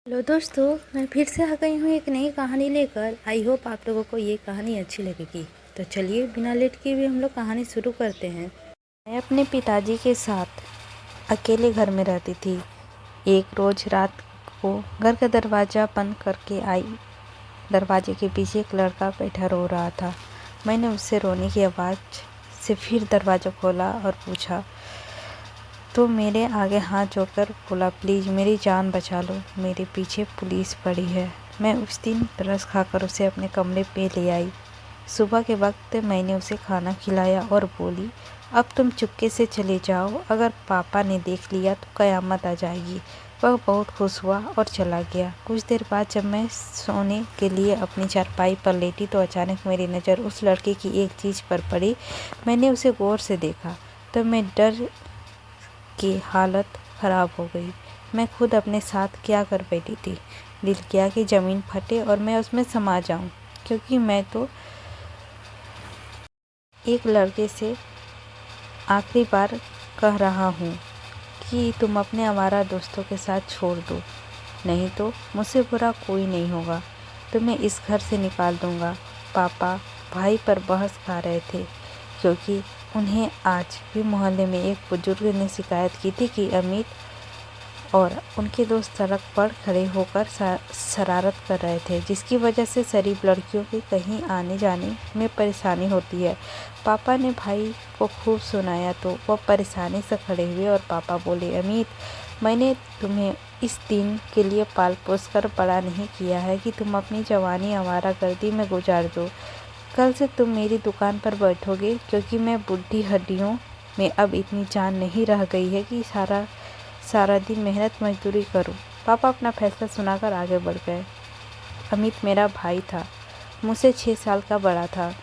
Hello दोस्तों, मैं फिर से आ गई हूँ एक नई कहानी लेकर। आई होप आप लोगों को ये कहानी अच्छी लगेगी। तो चलिए बिना लेट किए हुए हम लोग कहानी शुरू करते हैं। मैं अपने पिताजी के साथ अकेले घर में रहती थी। एक रोज़ रात को घर का दरवाज़ा बंद करके आई। दरवाजे के पीछे एक लड़का बैठा रो रहा था। मैंने उससे रोने की आवाज़ से फिर दरवाज़ा खोला और पूछा तो मेरे आगे हाथ जोड़कर बोला, प्लीज़ मेरी जान बचा लो, मेरे पीछे पुलिस पड़ी है। मैं उस दिन तरस खाकर उसे अपने कमरे पे ले आई। सुबह के वक्त मैंने उसे खाना खिलाया और बोली, अब तुम चुपके से चले जाओ, अगर पापा ने देख लिया तो क़यामत आ जाएगी। वह बहुत खुश हुआ और चला गया। कुछ देर बाद जब मैं सोने के लिए अपनी चारपाई पर लेटी तो अचानक मेरी नज़र उस लड़के की एक चीज़ पर पड़ी। मैंने उसे गौर से देखा तो मैं डर की हालत ख़राब हो गई। मैं खुद अपने साथ क्या कर बैठी थी। दिल किया कि ज़मीन फटे और मैं उसमें समा जाऊं, क्योंकि मैं तो एक लड़के से आखिरी बार कह रहा हूँ कि तुम अपने आवारा दोस्तों के साथ छोड़ दो, नहीं तो मुझसे बुरा कोई नहीं होगा। तुम्हें इस घर से निकाल दूँगा। पापा भाई पर बहस खा रहे थे, क्योंकि उन्हें आज भी मोहल्ले में एक बुजुर्ग ने शिकायत की थी कि अमित और उनके दोस्त सड़क पर खड़े होकर शरारत कर रहे थे, जिसकी वजह से शरीफ लड़कियों के कहीं आने जाने में परेशानी होती है। पापा ने भाई को खूब सुनाया तो वह परेशानी से खड़े हुए और पापा बोले, अमित, मैंने तुम्हें इस दिन के लिए पाल पोस कर बड़ा नहीं किया है कि तुम अपनी जवानी आवारागर्दी में गुजार दो। कल से तुम मेरी दुकान पर बैठोगे, क्योंकि मैं बुढ़ी हड्डियों में अब इतनी जान नहीं रह गई है कि सारा दिन मेहनत मजदूरी करूं। पापा अपना फैसला सुनाकर आगे बढ़ गए। अमित मेरा भाई था, मुझसे 6 साल का बड़ा था,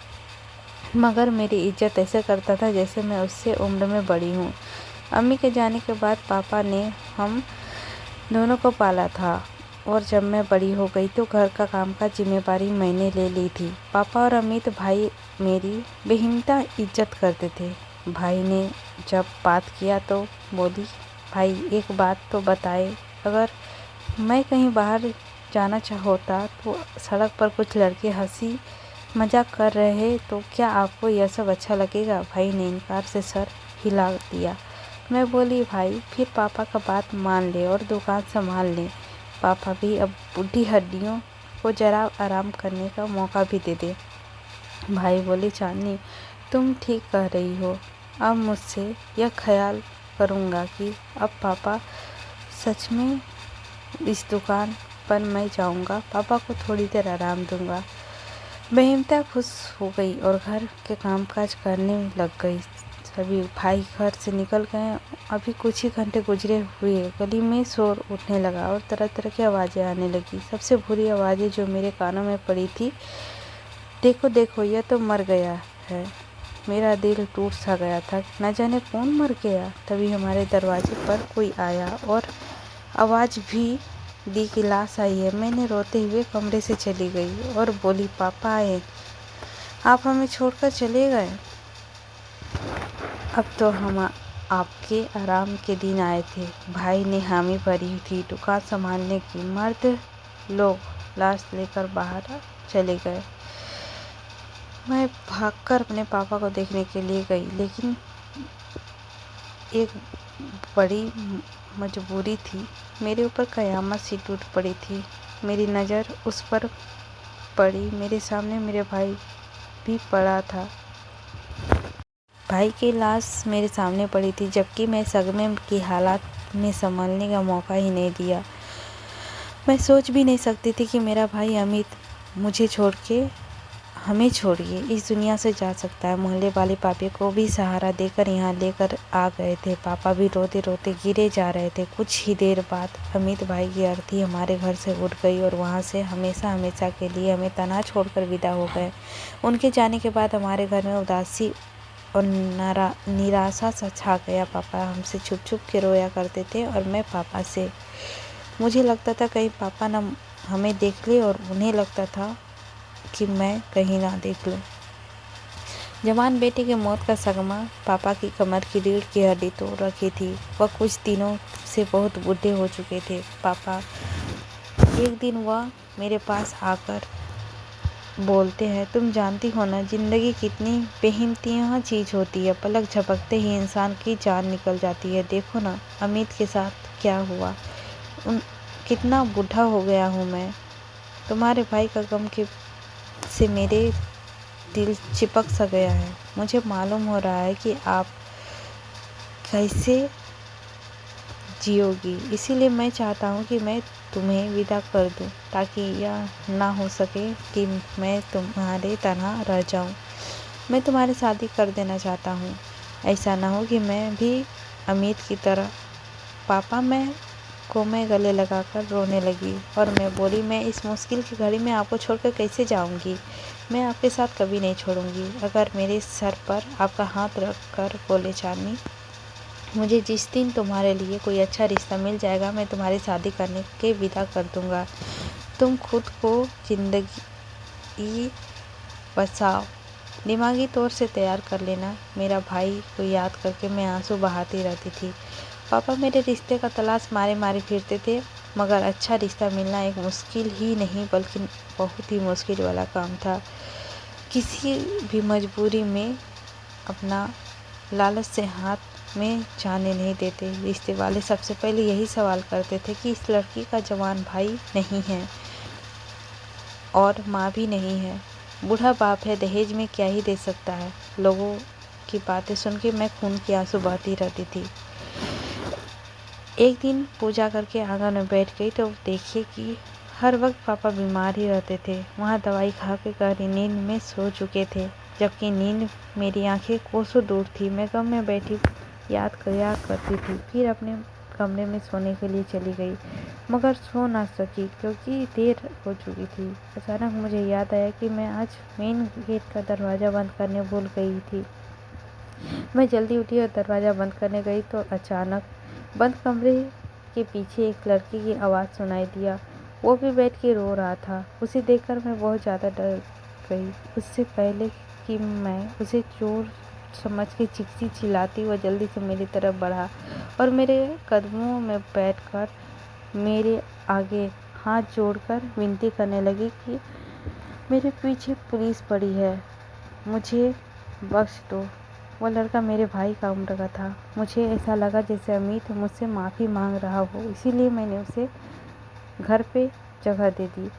मगर मेरी इज्जत ऐसे करता था जैसे मैं उससे उम्र में बड़ी हूँ। अम्मी के जाने के बाद पापा ने हम दोनों को पाला था, और जब मैं बड़ी हो गई तो घर का काम का जिम्मेदारी मैंने ले ली थी। पापा और अमित भाई मेरी बेहिम्मत इज्जत करते थे। भाई ने जब बात किया तो बोली, भाई एक बात तो बताए, अगर मैं कहीं बाहर जाना होता तो सड़क पर कुछ लड़के हंसी मजाक कर रहे तो क्या आपको यह सब अच्छा लगेगा? भाई ने इनकार से सर हिला दिया। मैं बोली, भाई फिर पापा का बात मान ले और दुकान संभाल ले। पापा भी अब बुढ़ी हड्डियों को जरा आराम करने का मौका भी दे दे। भाई बोले, चांदनी तुम ठीक कह रही हो। अब मुझसे यह ख्याल करूँगा कि अब पापा सच में इस दुकान पर मैं जाऊँगा, पापा को थोड़ी देर आराम दूँगा। बेहिम्मत खुश हो गई और घर के कामकाज करने लग गई। सभी भाई घर से निकल गए। अभी कुछ ही घंटे गुजरे हुए गली में शोर उठने लगा और तरह तरह की आवाज़ें आने लगी। सबसे बुरी आवाज़ें जो मेरे कानों में पड़ी थी, देखो देखो यह तो मर गया है। मेरा दिल टूट सा गया था, न जाने कौन मर गया। तभी हमारे दरवाजे पर कोई आया और आवाज़ भी दी कि लाश आई है। मैंने रोते हुए कमरे से चली गई और बोली, पापा आए, आप हमें छोड़कर चले गए। अब तो हम आपके आराम के दिन आए थे। भाई ने हामी भरी थी दुकान संभालने की। मर्द लोग लाश लेकर बाहर चले गए। मैं भागकर अपने पापा को देखने के लिए गई, लेकिन एक बड़ी मजबूरी थी। मेरे ऊपर कयामत सी टूट पड़ी थी। मेरी नज़र उस पर पड़ी। मेरे सामने मेरे भाई भी पड़ा था। भाई की लाश मेरे सामने पड़ी थी, जबकि मैं सदमे की हालत में संभलने का मौका ही नहीं दिया। मैं सोच भी नहीं सकती थी कि मेरा भाई अमित मुझे छोड़ के, हमें छोड़िए इस दुनिया से जा सकता है। मोहल्ले वाले पापे को भी सहारा देकर यहाँ लेकर आ गए थे। पापा भी रोते रोते गिरे जा रहे थे। कुछ ही देर बाद अमित भाई की अर्थी हमारे घर से उठ गई और वहाँ से हमेशा हमेशा के लिए हमें तनहा छोड़कर विदा हो गए। उनके जाने के बाद हमारे घर में उदासी और निराशा सा छा गया। पापा हमसे छुप छुप के रोया करते थे और मैं पापा से। मुझे लगता था कहीं पापा ना हमें देख ले, और उन्हें लगता था कि मैं कहीं ना देख लूं। जवान बेटे की मौत का सदमा पापा की कमर की रीढ़ की हड्डी तोड़ रखी थी। वह कुछ दिनों से बहुत बूढ़े हो चुके थे। पापा एक दिन वह मेरे पास आकर बोलते हैं, तुम जानती हो ना, ज़िंदगी कितनी बेहिम्मतियाँ चीज़ होती है, पलक झपकते ही इंसान की जान निकल जाती है। देखो ना अमित के साथ क्या हुआ, कितना बूढ़ा हो गया हूँ मैं। तुम्हारे भाई का गम के से मेरे दिल चिपक सा गया है। मुझे मालूम हो रहा है कि आप कैसे जियोगी, इसीलिए मैं चाहता हूँ कि मैं तुम्हें विदा कर दूँ, ताकि यह ना हो सके कि मैं तुम्हारे तरह रह जाऊँ। मैं तुम्हारी शादी कर देना चाहता हूँ। ऐसा ना हो कि मैं भी अमित की तरह। पापा मैं गले लगाकर रोने लगी और मैं बोली, मैं इस मुश्किल की घड़ी में आपको छोड़कर कैसे जाऊंगी। मैं आपके साथ कभी नहीं छोड़ूंगी। अगर मेरे सर पर आपका हाथ रख कर बोले, चांदनी, मुझे जिस दिन तुम्हारे लिए कोई अच्छा रिश्ता मिल जाएगा मैं तुम्हारी शादी करने के विदा कर दूंगा। तुम खुद को जिंदगी बसाओ, दिमागी तौर से तैयार कर लेना। मेरा भाई को याद करके मैं आंसू बहाती रहती थी। पापा मेरे रिश्ते का तलाश मारे मारे फिरते थे, मगर अच्छा रिश्ता मिलना एक मुश्किल ही नहीं बल्कि बहुत ही मुश्किल वाला काम था। किसी भी मजबूरी में अपना लालच से हाथ में जाने नहीं देते। रिश्ते वाले सबसे पहले यही सवाल करते थे कि इस लड़की का जवान भाई नहीं है और माँ भी नहीं है, बूढ़ा बाप है, दहेज में क्या ही दे सकता है। लोगों की बातें सुन के मैं खून के आंसू बहाती रहती थी। एक दिन पूजा करके आंगन में बैठ गई तो देखिए कि हर वक्त पापा बीमार ही रहते थे। वहाँ दवाई खा के गहरी नींद में सो चुके थे, जबकि नींद मेरी आंखें कोसों दूर थी। मैं गम में बैठी याद किया करती थी, फिर अपने कमरे में सोने के लिए चली गई, मगर सो ना सकी क्योंकि देर हो चुकी थी। अचानक मुझे याद आया कि मैं आज मेन गेट का दरवाज़ा बंद करने भूल गई थी। मैं जल्दी उठी और दरवाज़ा बंद करने गई तो अचानक बंद कमरे के पीछे एक लड़के की आवाज़ सुनाई दिया। वो भी बैठ के रो रहा था। उसे देखकर मैं बहुत ज़्यादा डर गई। उससे पहले कि मैं उसे चोर समझ के चीखती चिल्लाती, वो जल्दी से मेरी तरफ बढ़ा और मेरे कदमों में बैठकर मेरे आगे हाथ जोड़कर विनती करने लगी कि मेरे पीछे पुलिस पड़ी है, मुझे बख्श दो। वो लड़का मेरे भाई का उम्र का था। मुझे ऐसा लगा जैसे अमित मुझसे माफ़ी मांग रहा हो, इसीलिए मैंने उसे घर पे जगह दे दी।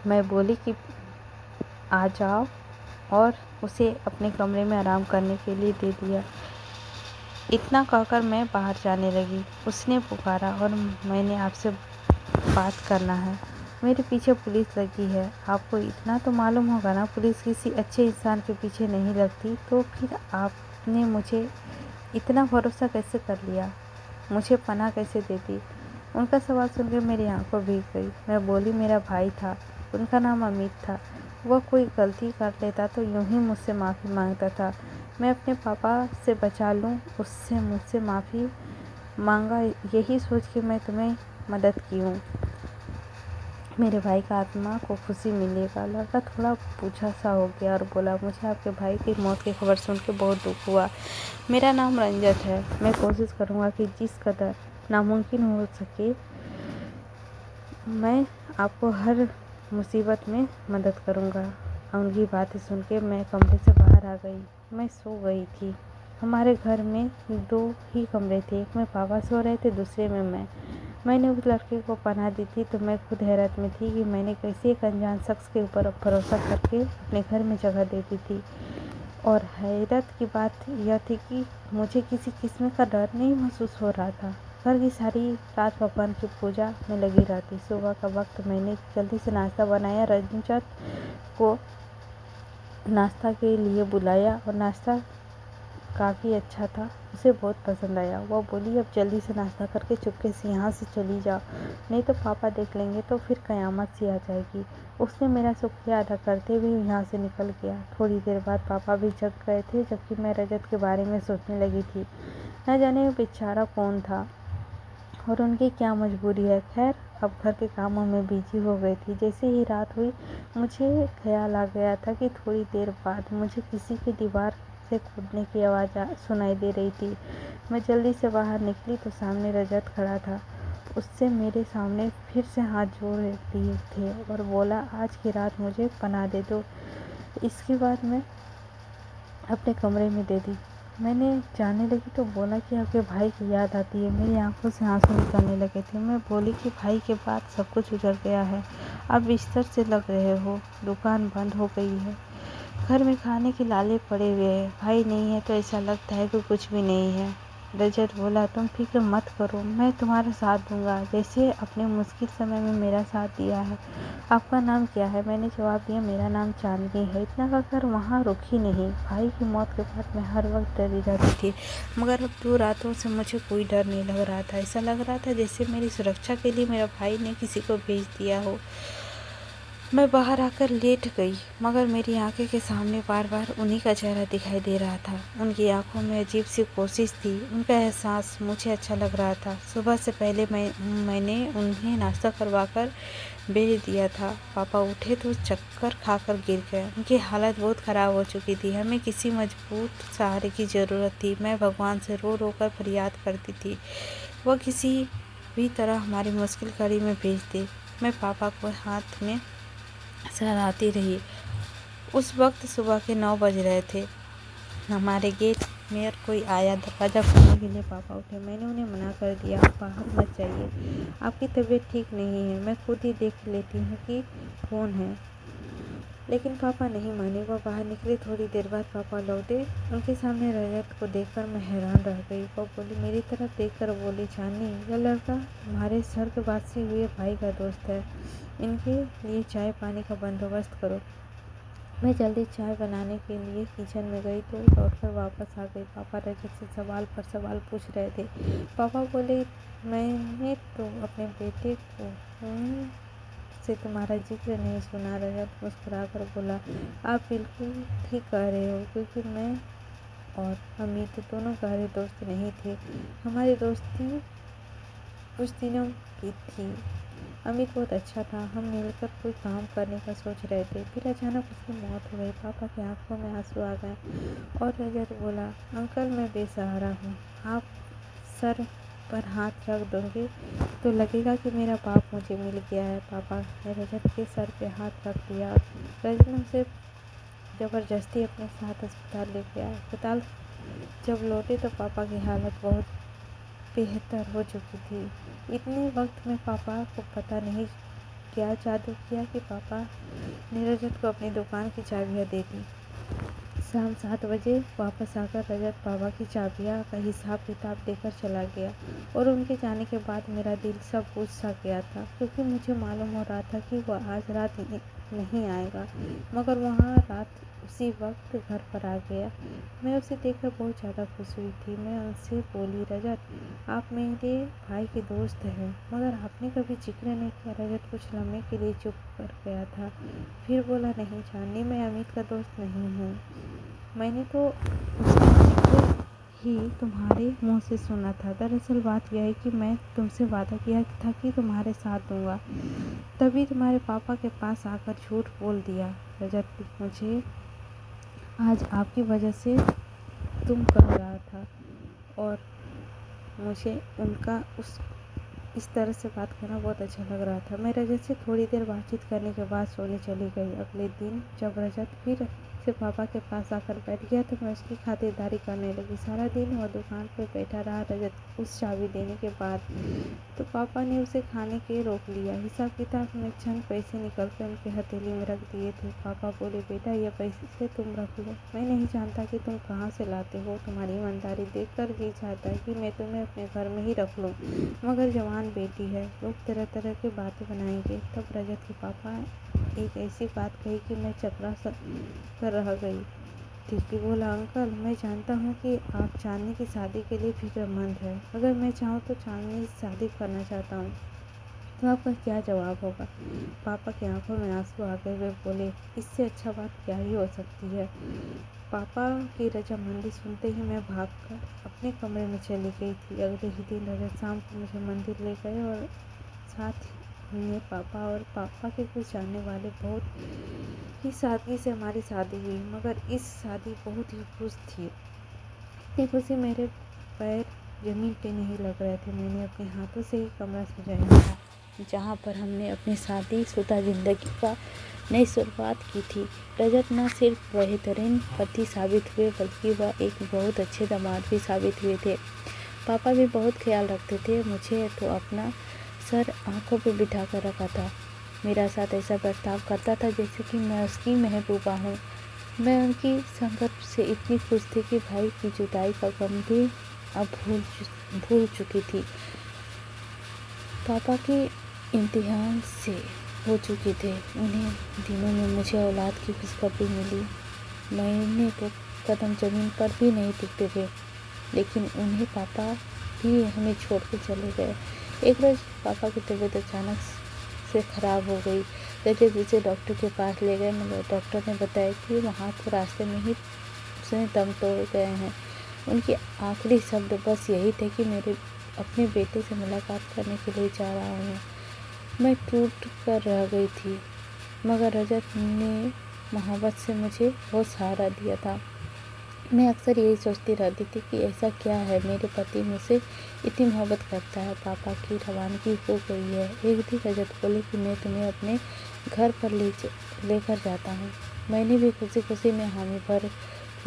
मैं बोली कि आ जाओ और उसे अपने कमरे में आराम करने के लिए दे दिया। इतना कहकर मैं बाहर जाने लगी। उसने पुकारा, और मैंने आपसे बात करना है। मेरे पीछे पुलिस लगी है। आपको इतना तो मालूम होगा ना, पुलिस किसी अच्छे इंसान के पीछे नहीं लगती। तो फिर आपने मुझे इतना भरोसा कैसे कर लिया, मुझे पनाह कैसे देती। उनका सवाल सुनकर मेरी आंखों भीग गई। मैं बोली, मेरा भाई था, उनका नाम अमित था। वह कोई गलती कर लेता तो यूं ही मुझसे माफ़ी मांगता था। मैं अपने पापा से बचा लूँ, उससे मुझसे माफ़ी मांगा, यही सोच के मैं तुम्हें मदद की हूँ। मेरे भाई का आत्मा को खुशी मिलेगा। लड़का थोड़ा पूछा सा हो गया और बोला, मुझे आपके भाई की मौत की खबर सुन के बहुत दुख हुआ। मेरा नाम रंजत है। मैं कोशिश करूँगा कि जिस कदर नामुमकिन हो सके मैं आपको हर मुसीबत में मदद करूँगा। उनकी बातें सुन के मैं कमरे से बाहर आ गई। मैं सो गई थी। हमारे घर में 2 ही कमरे थे, एक में पापा सो रहे थे, दूसरे में मैं। मैंने उस लड़के को पनाह दी थी तो मैं खुद हैरत में थी कि मैंने कैसे एक अनजान शख्स के ऊपर भरोसा करके अपने घर में जगह दे दी थी। और हैरत की बात यह थी कि मुझे किसी किस्म का डर नहीं महसूस हो रहा था। घर की सारी रात भगवान की पूजा में लगी रहती। सुबह का वक्त मैंने जल्दी से नाश्ता बनाया, रंजत को नाश्ता के लिए बुलाया और नाश्ता काफ़ी अच्छा था, उसे बहुत पसंद आया। वह बोली, अब जल्दी से नाश्ता करके चुपके से यहाँ से चली जाओ, नहीं तो पापा देख लेंगे तो फिर क़यामत सी आ जाएगी। उसने मेरा शुक्रिया अदा करते हुए यहाँ से निकल गया। थोड़ी देर बाद पापा भी जग गए थे, जबकि मैं रजत के बारे में सोचने लगी थी। न जाने वो बेचारा कौन था और उनकी क्या मजबूरी है। खैर, अब घर के कामों में बिजी हो गई थी। जैसे ही रात हुई मुझे ख्याल आ गया था कि थोड़ी देर बाद मुझे किसी की दीवार से कूदने की आवाज़ सुनाई दे रही थी। मैं जल्दी से बाहर निकली तो सामने रजत खड़ा था। उससे मेरे सामने फिर से हाथ जोड़ लिए थे और बोला, आज की रात मुझे पनाह दे दो। इसके बाद मैं अपने कमरे में दे दी। मैंने जाने लगी तो बोला कि आपके भाई की याद आती है। मेरी आंखों से आंसू निकलने लगे थे। मैं बोली कि भाई के बाद सब कुछ उजड़ गया है। आप बिस्तर से लग रहे हो, दुकान बंद हो गई है, घर में खाने के लाले पड़े हुए हैं, भाई नहीं है तो ऐसा लगता है कि कुछ भी नहीं है। रजत बोला, तुम फिक्र मत करो, मैं तुम्हारा साथ दूंगा जैसे अपने मुश्किल समय में मेरा साथ दिया है। आपका नाम क्या है? मैंने जवाब दिया, मेरा नाम चांदनी है। इतना कहकर वहाँ रुकी नहीं। भाई की मौत के बाद मैं हर वक्त डरी रहती थी, मगर अब 2 रातों से मुझे कोई डर नहीं लग रहा था। ऐसा लग रहा था जैसे मेरी सुरक्षा के लिए मेरा भाई ने किसी को भेज दिया हो। मैं बाहर आकर लेट गई, मगर मेरी आंखें के सामने बार बार उन्हीं का चेहरा दिखाई दे रहा था। उनकी आंखों में अजीब सी कोशिश थी। उनका एहसास मुझे अच्छा लग रहा था। सुबह से पहले मैंने उन्हें नाश्ता करवाकर भेज दिया था। पापा उठे तो चक्कर खाकर गिर गए। उनकी हालत बहुत ख़राब हो चुकी थी। हमें किसी मजबूत सहारे की ज़रूरत थी। मैं भगवान से रो रो कर फरियाद करती थी, वह किसी भी तरह हमारी मुश्किल घड़ी में भेज दे। मैं पापा को हाथ में सहलाती रही। उस वक्त सुबह के 9 बज रहे थे। हमारे गेट में कोई आया। दरवाज़ा खोलने के लिए पापा उठे। मैंने उन्हें मना कर दिया, आप बाहर मत जाइए, आपकी तबीयत ठीक नहीं है, मैं खुद ही देख लेती हूँ कि कौन है। लेकिन पापा नहीं माने। वो बाहर निकले। थोड़ी देर बाद पापा लौटे। उनके सामने रजत को देखकर मैं हैरान रह गई। वो बोली, मेरी तरफ देखकर बोली, चांदनी, यह लड़का तुम्हारे स्वर्गवासी हुए भाई का दोस्त है, इनके लिए चाय पानी का बंदोबस्त करो। मैं जल्दी चाय बनाने के लिए किचन में गई तो लौटकर वापस आ गई। पापा रजत से सवाल पर सवाल पूछ रहे थे। पापा बोले, मैंने तो अपने बेटे को से तुम्हारा जिक्र नहीं सुना। रजत मुस्कुराकर बोला, आप बिल्कुल ठीक कह रहे हो, क्योंकि मैं और अमित दोनों गहरे दोस्त नहीं थे। हमारी दोस्ती कुछ दिनों की थी। अमित बहुत अच्छा था। हम मिलकर कोई काम करने का सोच रहे थे। फिर अचानक उसकी मौत हो गई। पापा की आंखों में आंसू आ गए और रजत बोला, अंकल, मैं बेसहारा हूँ। आप सर पर हाथ रख दोगे तो लगेगा कि मेरा बाप मुझे मिल गया है। पापा ने रजत के सर पे हाथ रख दिया। रजत ने उसे ज़बरदस्ती अपने साथ अस्पताल ले गया। अस्पताल जब लौटे तो पापा की हालत बहुत बेहतर हो चुकी थी। इतने वक्त में पापा को पता नहीं क्या जादू किया कि पापा ने रजत को अपनी दुकान की चाबियां दे दी। शाम 7 बजे वापस आकर रजत पापा की चाबियां का हिसाब किताब देकर चला गया और उनके जाने के बाद मेरा दिल सब बुझ सा गया था, क्योंकि मुझे मालूम हो रहा था कि वह आज रात नहीं आएगा, मगर वहाँ रात उसी वक्त घर पर आ गया। मैं उसे देखकर बहुत ज़्यादा खुश हुई थी। मैं उनसे बोली, रजत, आप मेरे भाई के दोस्त हैं, मगर आपने कभी जिक्र नहीं किया। रजत कुछ लम्हे के लिए चुप कर गया था, फिर बोला, नहीं चांदनी, मैं अमित का दोस्त नहीं हूँ। मैंने तो उसका जिक्र ही तुम्हारे मुँह से सुना था। दरअसल बात यह है कि मैं तुमसे वादा किया था कि तुम्हारे साथ दूंगा, तभी तुम्हारे पापा के पास आकर झूठ बोल दिया। रजत, मुझे आज आपकी वजह से तुम कह रहा था और मुझे उनका इस तरह से बात करना बहुत अच्छा लग रहा था। मैं रजत से थोड़ी देर बातचीत करने के बाद सोने चली गई। अगले दिन जब रजत फिर से पापा के पास आकर बैठ गया तो मैं उसकी खातिरदारी करने लगी। सारा दिन वह दुकान पर बैठा रहा। रजत उस चाबी देने के बाद तो पापा ने उसे खाने के रोक लिया। हिसाब किताब में चंद पैसे निकल कर उनके हथेली में रख दिए थे। पापा बोले, बेटा, ये पैसे तुम रख लो, मैं नहीं जानता कि तुम कहाँ से लाते हो। तुम्हारी ईमानदारी देख कर जी चाहता है कि मैं तुम्हें अपने घर में ही रख लूँ, मगर जवान बेटी है, लोग तरह तरह की बातें बनाएंगे। तब रजत के पापा एक ऐसी बात कही कि मैं चकरा कर रह गई। टिप्पी बोला, अंकल, मैं जानता हूँ कि आप चांदनी की शादी के लिए फिक्रमंद है। अगर मैं चाहूँ तो चांदनी से शादी करना चाहता हूँ, तो आपका क्या जवाब होगा? पापा की आंखों में आंसू आ गए। वे बोले, इससे अच्छा बात क्या ही हो सकती है। पापा की रजामंदी सुनते ही मैं भागकर अपने कमरे में चली गई थी। अगले ही दिन रजत शाम को मुझे मंदिर ले गए और साथ ही में पापा और पापा के कुछ जानने वाले बहुत ही सादगी से हमारी शादी हुई, मगर इस शादी बहुत ही खुश थी। इतनी खुशी मेरे पैर ज़मीन पे नहीं लग रहे थे। मैंने अपने हाथों से ही कमरा सजाया था, जहाँ पर हमने अपनी शादीशुदा ज़िंदगी का नई शुरुआत की थी। रजत न सिर्फ बेहतरीन पति साबित हुए, बल्कि वह एक बहुत अच्छे दामाद भी साबित हुए थे। पापा भी बहुत ख्याल रखते थे। मुझे तो अपना सर आंखों पे बिठा कर रखा था। मेरा साथ ऐसा बर्ताव करता था जैसे कि मैं उसकी महबूबा हूँ। मैं उनकी संगत से इतनी खुश थी कि भाई की जुदाई का गम भी अब भूल चुकी थी। पापा के इम्तिहान से हो चुके थे। उन्हें दिनों में मुझे औलाद की खुशखबरी मिली। महीने तो कदम जमीन पर भी नहीं टिकते थे, लेकिन उन्हें पापा भी हमें छोड़ के चले गए। एक रोज़ पापा की तबीयत अचानक से ख़राब हो गई। रजत उसे डॉक्टर के पास ले गए, मगर डॉक्टर ने बताया कि वहाँ तो रास्ते में ही उसने दम तोड़ गए हैं। उनके आखिरी शब्द बस यही थे कि मेरे अपने बेटे से मुलाकात करने के लिए जा रहा हूँ। मैं टूट कर रह गई थी, मगर रजत ने मोहब्बत से मुझे बहुत सहारा दिया था। मैं अक्सर यही सोचती रहती थी कि ऐसा क्या है, मेरे पति मुझसे इतनी मोहब्बत करता है। पापा की रवानगी हो गई है। एक दिन रजत बोले कि मैं तुम्हें अपने घर पर लेकर जाता हूँ। मैंने भी खुशी खुशी में हामी भर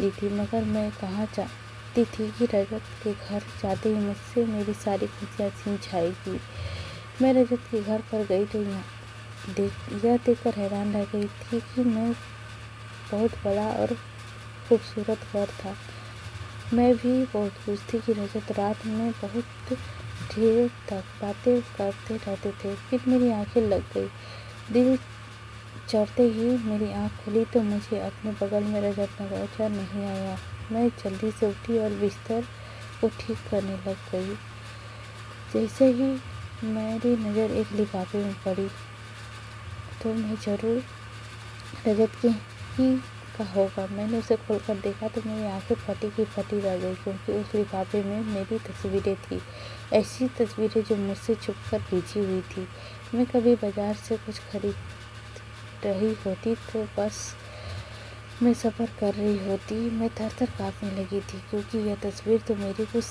ली थी, मगर मैं कहाँ चाहती थी कि रजत के घर जाते ही मुझसे मेरी सारी खुशियाँ छीन जाएगी। मैं रजत के घर पर गई तो यह देखकर हैरान रह गई थी कि मैं बहुत बड़ा और खूबसूरत घर था। मैं भी बहुत खुश थी कि रजत रात में बहुत देर तक बातें करते रहते थे। फिर मेरी आंखें लग गई। दिल चढ़ते ही मेरी आंख खुली तो मुझे अपने बगल में रजत नजर नहीं आया। मैं जल्दी से उठी और बिस्तर को ठीक करने लग गई। जैसे ही मेरी नज़र एक लिफाफे में पड़ी तो मैं जरूर रजत की ही का होगा। मैंने उसे खोलकर देखा तो मेरी आंखें फटी की फटी रह गई, क्योंकि उस लिफाफे में मेरी तस्वीरें थी। ऐसी तस्वीरें जो मुझसे छुपकर खींची हुई थी। मैं कभी बाजार से कुछ खरीद रही होती तो बस मैं सफ़र कर रही होती। मैं थर-थर काँपने लगी थी, क्योंकि यह तस्वीर तो मेरी कुछ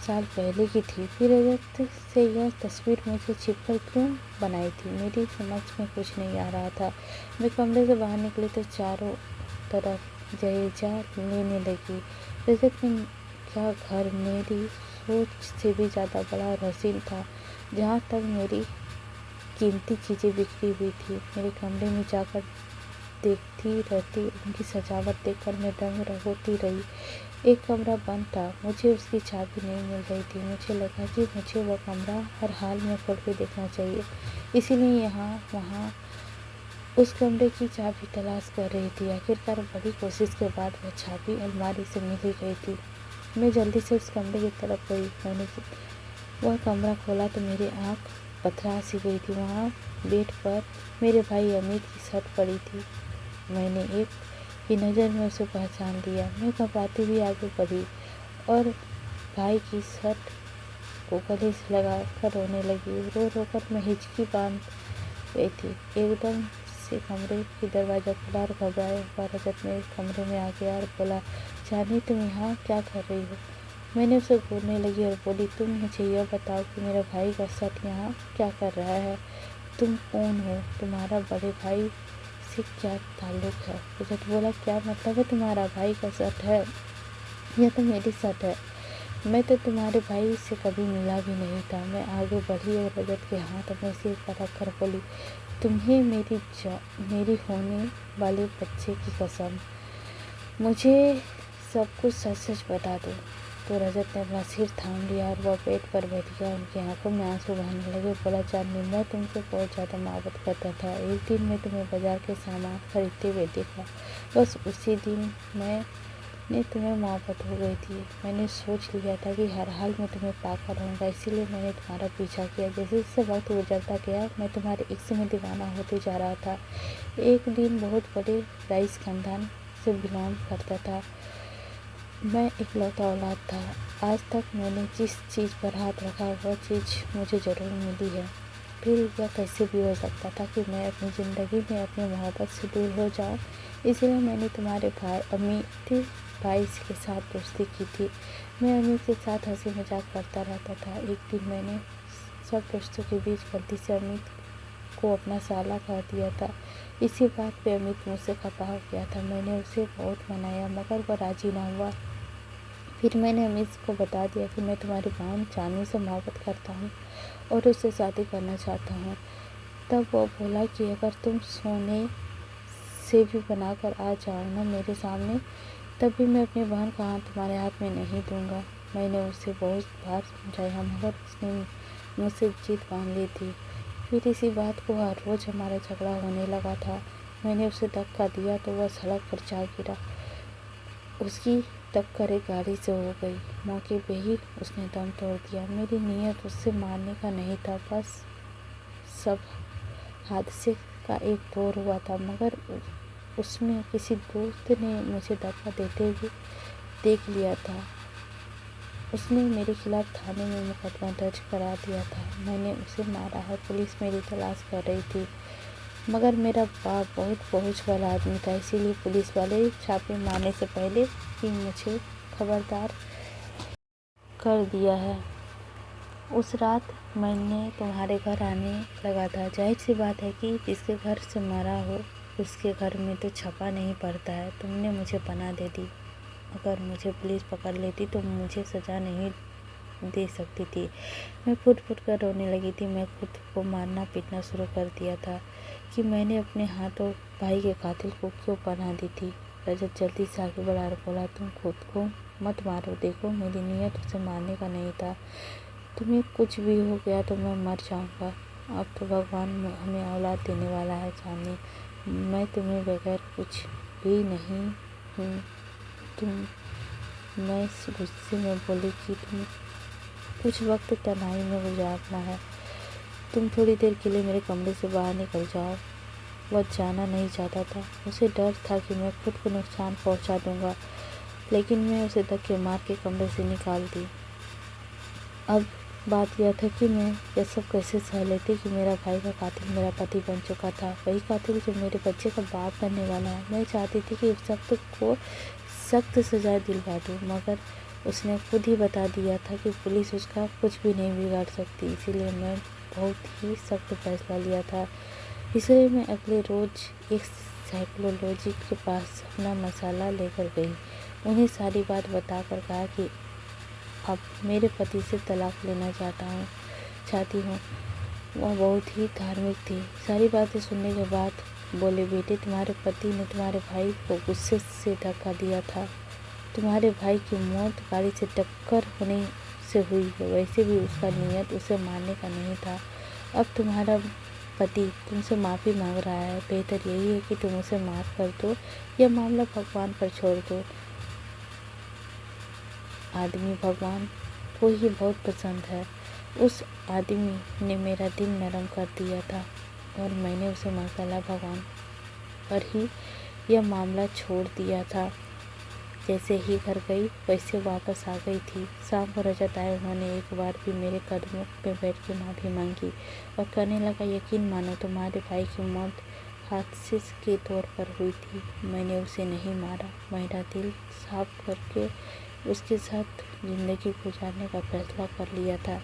साल पहले की थी। फिर रजत से यह तस्वीर मुझे छिपकर क्यों बनाई थी, मेरी समझ में कुछ नहीं आ रहा था। मैं कमरे से बाहर निकली तो चारों तरफ जायजा लेने लगी। रजत का घर मेरी सोच से भी ज़्यादा बड़ा और हसीन था। जहाँ तक मेरी कीमती चीज़ें बिखरी हुई थी, मेरे कमरे में जाकर देखती रहती। उनकी सजावट देखकर मैं दंग होती रही। एक कमरा बंद था, मुझे उसकी चाबी नहीं मिल रही थी। मुझे लगा कि मुझे वह कमरा हर हाल में खोल के देखना चाहिए, इसीलिए यहाँ वहाँ उस कमरे की चाबी तलाश कर रही थी। आखिरकार बड़ी कोशिश के बाद वह चाबी अलमारी से मिल ही गई थी। मैं जल्दी से उस कमरे की तरफ गई। मैंने वह कमरा खोला तो मेरी आँख पथरा सी गई थी। वहाँ बेड पर मेरे भाई अमित की शर्ट पड़ी थी। मैंने एक ही नज़र में उसे पहचान लिया। मैं घबराती हुई आगे बढ़ी और भाई की शर्ट को गले से लगा कर रोने लगी। रो रो कर मैं हिचकी बांध गई थी। एकदम से कमरे की दरवाज़ा खुला और घबराया हुआ रजत मेरे कमरे में आ गया और बोला, जानी तुम यहाँ क्या कर रही हो? मैंने उसे घूरने लगी और बोली, तुम मुझे यह बताओ कि मेरा भाई का शर्ट यहाँ क्या कर रहा है? तुम कौन हो? तुम्हारा बड़े भाई से क्या ताल्लुक है? रजत बोला, क्या मतलब है तुम्हारा भाई का शर्ट है? यह तो मेरी शर्ट है। मैं तो तुम्हारे भाई से कभी मिला भी नहीं था। मैं आगे बढ़ी और रजत के हाथ में से पकड़ कर बोली, तुम्हें मेरी होने वाले बच्चे की कसम, मुझे सब कुछ सच सच बता दो। तो रजत ने अपना सिर थाम लिया और वह बेड पर बैठ गया। उनकी आंखों में आंसू बहने लगे। बोला, चांदनी, मैं तुमसे बहुत ज़्यादा मोहब्बत करता था। एक दिन मैं तुम्हें बाजार के सामान खरीदते हुए देखा। बस उसी दिन मैंने तुम्हें मोहब्बत हो गई थी। मैंने सोच लिया था कि हर हाल में तुम्हें पाकर रहूँगा, इसीलिए मैंने तुम्हारा पीछा किया। जैसे जैसे वक्त गुजरता गया, मैं तुम्हारे इश्क में दीवाना होते जा रहा था। एक दिन बहुत बड़े रईस खानदान से बिलोंग करता था। मैं इकलौता औलाद था। आज तक मैंने जिस चीज़ पर हाथ रखा वह चीज़ मुझे ज़रूर मिली है। फिर यह कैसे भी हो सकता था कि मैं अपनी ज़िंदगी में अपनी मोहब्बत से दूर हो जाऊं? इसलिए मैंने तुम्हारे भाई अमित भाई के साथ दोस्ती की थी। मैं अमित के साथ हंसी मजाक करता रहता था। एक दिन मैंने सब दोस्तों के बीच गलती से अमित को अपना साला कह दिया था। इसी बात पे अमित मुझसे खफा हो गया था। मैंने उसे बहुत मनाया मगर वह राजी ना हुआ। फिर मैंने अमित को बता दिया कि मैं तुम्हारी बहन चांदनी से मोहब्बत करता हूँ और उससे शादी करना चाहता हूँ। तब वो बोला कि अगर तुम सोने से भी बनाकर आ जाओ ना मेरे सामने, तब भी मैं अपनी बहन का हाथ तुम्हारे हाथ में नहीं दूंगा। मैंने उसे बहुत बार समझाया मगर उसने मुझसे जिद बांध ली थी। फिर इसी बात को हर रोज़ हमारा झगड़ा होने लगा था। मैंने उसे धक्का दिया तो वह सड़क पर जा गिरा। उसकी टक्कर एक गाड़ी से हो गई। मौके पे ही उसने दम तोड़ दिया। मेरी नीयत उससे मारने का नहीं था, बस सब हादसे का एक दौर हुआ था। मगर उसमें किसी दोस्त ने मुझे धक्का देते हुए देख लिया था। उसने मेरे खिलाफ थाने में मुकदमा दर्ज करा दिया था। मैंने उसे मारा है। पुलिस मेरी तलाश कर रही थी मगर मेरा बाप बहुत पहुँच वाला आदमी था, इसीलिए पुलिस वाले छापे मारने से पहले ही मुझे खबरदार कर दिया है। उस रात मैंने तुम्हारे घर आने लगा था। जाहिर सी बात है कि जिसके घर से मरा हो उसके घर में तो छपा नहीं पड़ता है। तुमने मुझे पनाह दे दी। अगर मुझे पुलिस पकड़ लेती तो मुझे सज़ा नहीं दे सकती थी। मैं फुट फुट कर रोने लगी थी। मैं खुद को मारना पीटना शुरू कर दिया था कि मैंने अपने हाथों भाई के कातिल को क्यों पनाह दी थी। रजत जल्दी से आगे बढ़ा और बोला, तुम खुद को मत मारो। देखो मेरी नीयत उसे मारने का नहीं था। तुम्हें कुछ भी हो गया तो मैं मर जाऊंगा। अब तो भगवान हमें औलाद देने वाला है चांदनी। मैं तुम्हें बगैर कुछ भी नहीं हूँ। मैं गुस्से में बोली कि तुम कुछ वक्त तन्हाई में गुजारना है। तुम थोड़ी देर के लिए मेरे कमरे से बाहर निकल जाओ। वह जाना नहीं चाहता था। उसे डर था कि मैं खुद को नुकसान पहुंचा दूंगा, लेकिन मैं उसे धक्के मार के कमरे से निकाल दी। अब बात यह था कि मैं यह सब कैसे सह लेती कि मेरा भाई का कातिल मेरा पति बन चुका था, वही कातिल जो मेरे बच्चे का बाप बनने वाला है। मैं चाहती थी कि उस वक्त को सख्त सजा दिलवा दूँ, मगर उसने खुद ही बता दिया था कि पुलिस उसका कुछ भी नहीं बिगाड़ सकती। इसीलिए मैं बहुत ही सख्त फैसला लिया था। इसलिए मैं अगले रोज़ एक साइकोलॉजिस्ट के पास अपना मसाला लेकर गई। उन्हें सारी बात बताकर कहा कि अब मेरे पति से तलाक लेना चाहती हूँ। वह बहुत ही धार्मिक थी। सारी बातें सुनने के बाद बोले, बेटे तुम्हारे पति ने तुम्हारे भाई को गुस्से से धक्का दिया था। तुम्हारे भाई की मौत गाड़ी से टक्कर होने से हुई है। वैसे भी उसका नियत उसे मारने का नहीं था। अब तुम्हारा पति तुमसे माफ़ी मांग रहा है। बेहतर यही है कि तुम उसे माफ़ कर दो। यह मामला भगवान पर छोड़ दो। आदमी भगवान को ही बहुत पसंद है। उस आदमी ने मेरा दिल नरम कर दिया था और मैंने उसे मसाला भगवान पर ही यह मामला छोड़ दिया था। जैसे ही घर गई वैसे वापस आ गई थी। शाम को रजत आए। उन्होंने एक बार भी मेरे कदमों पे बैठ के माफ़ी मांगी और कहने लगा, यकीन मानो तुम्हारे भाई की मौत हादसे के तौर पर हुई थी। मैंने उसे नहीं मारा। मेरा दिल साफ करके उसके साथ ज़िंदगी गुजारने का फैसला कर लिया था।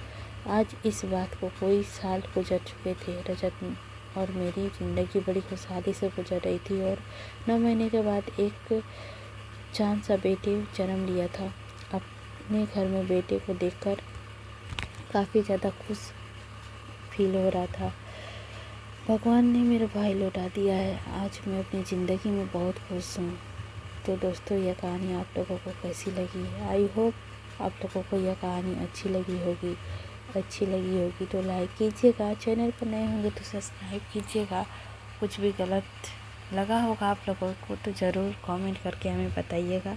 आज इस बात को कई साल गुजर चुके थे। रजत और मेरी ज़िंदगी बड़ी खुशहाली से गुजर रही थी और 9 महीने के बाद एक चांद सा बेटे जन्म लिया था। अपने घर में बेटे को देखकर काफ़ी ज़्यादा खुश फील हो रहा था। भगवान ने मेरा भाई लौटा दिया है। आज मैं अपनी ज़िंदगी में बहुत खुश हूँ। तो दोस्तों, यह कहानी आप लोगों को कैसी लगी है? आई होप आप लोगों को यह कहानी अच्छी लगी होगी तो लाइक कीजिएगा। चैनल पर नए होंगे तो सब्सक्राइब कीजिएगा। कुछ भी गलत लगा होगा आप लोगों को तो ज़रूर कमेंट करके हमें बताइएगा,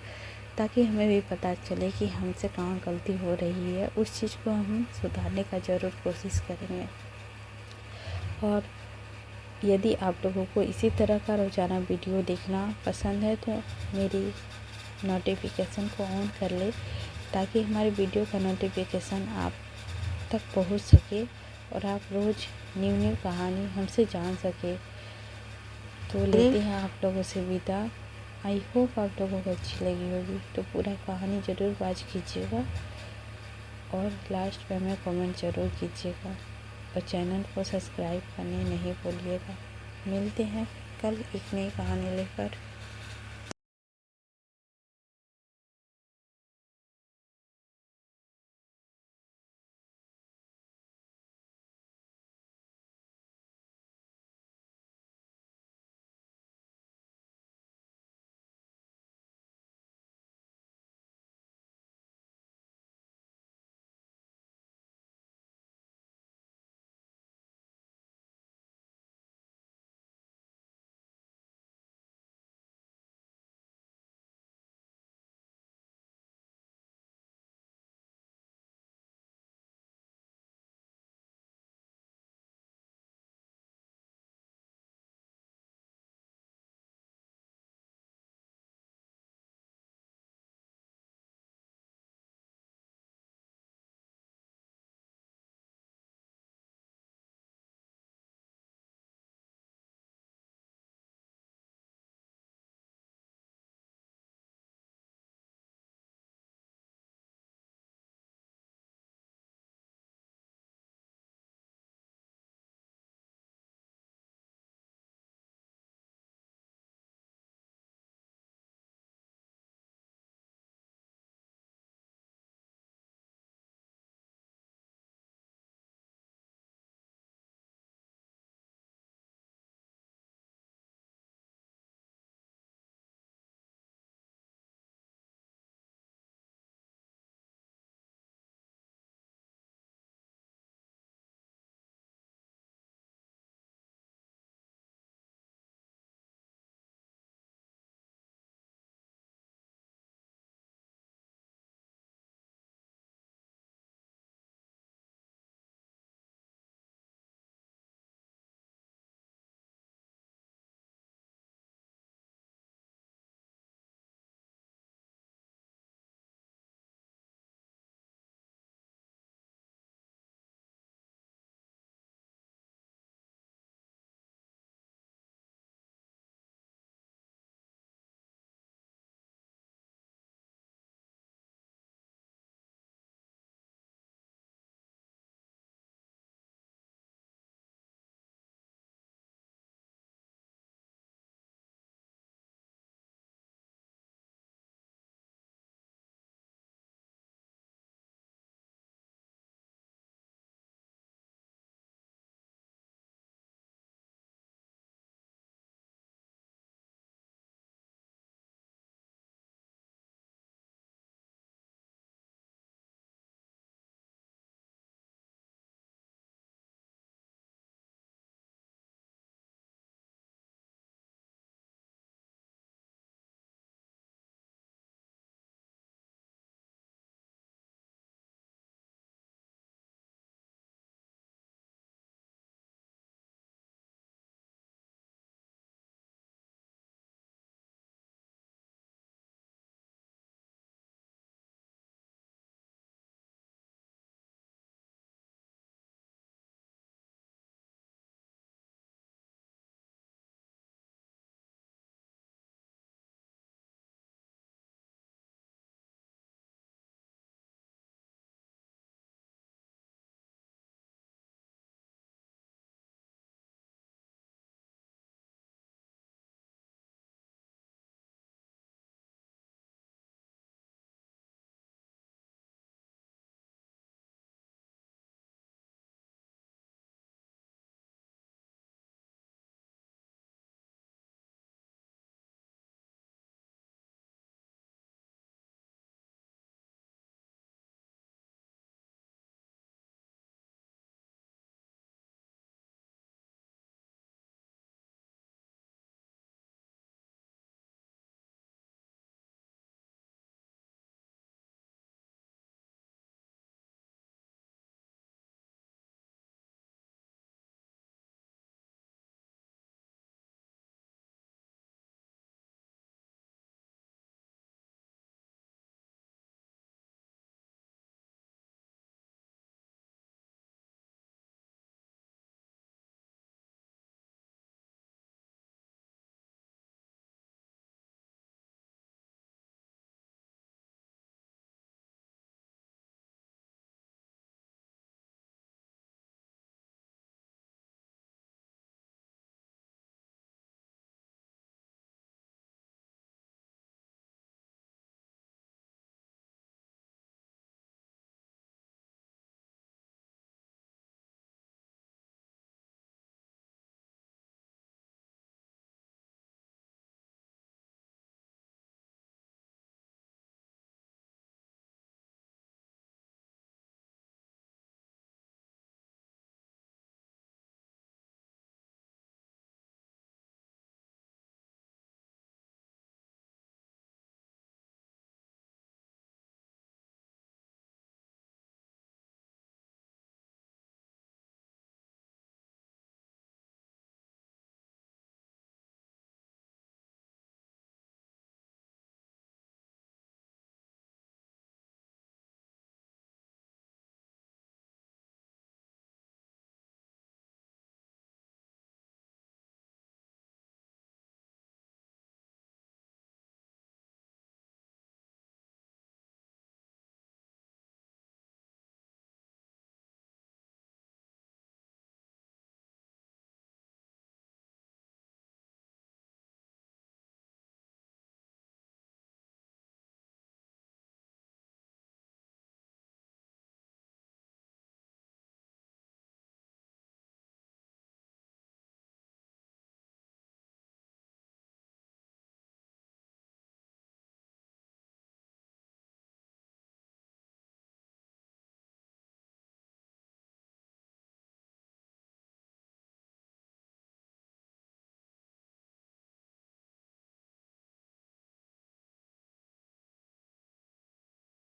ताकि हमें भी पता चले कि हमसे कहाँ गलती हो रही है। उस चीज़ को हम सुधारने का ज़रूर कोशिश करेंगे। और यदि आप लोगों को इसी तरह का रोज़ाना वीडियो देखना पसंद है तो मेरी नोटिफिकेशन को ऑन कर ले, ताकि हमारे वीडियो का नोटिफिकेशन आप तक पहुंच सके और आप रोज़ न्यू कहानी हमसे जान सके। तो लेते हैं आप लोगों से विदा। आई होप आप लोगों को अच्छी लगी होगी। तो पूरा कहानी ज़रूर वॉच कीजिएगा और लास्ट में हमें कमेंट ज़रूर कीजिएगा और चैनल को सब्सक्राइब करने नहीं भूलिएगा। मिलते हैं कल एक नई कहानी लेकर।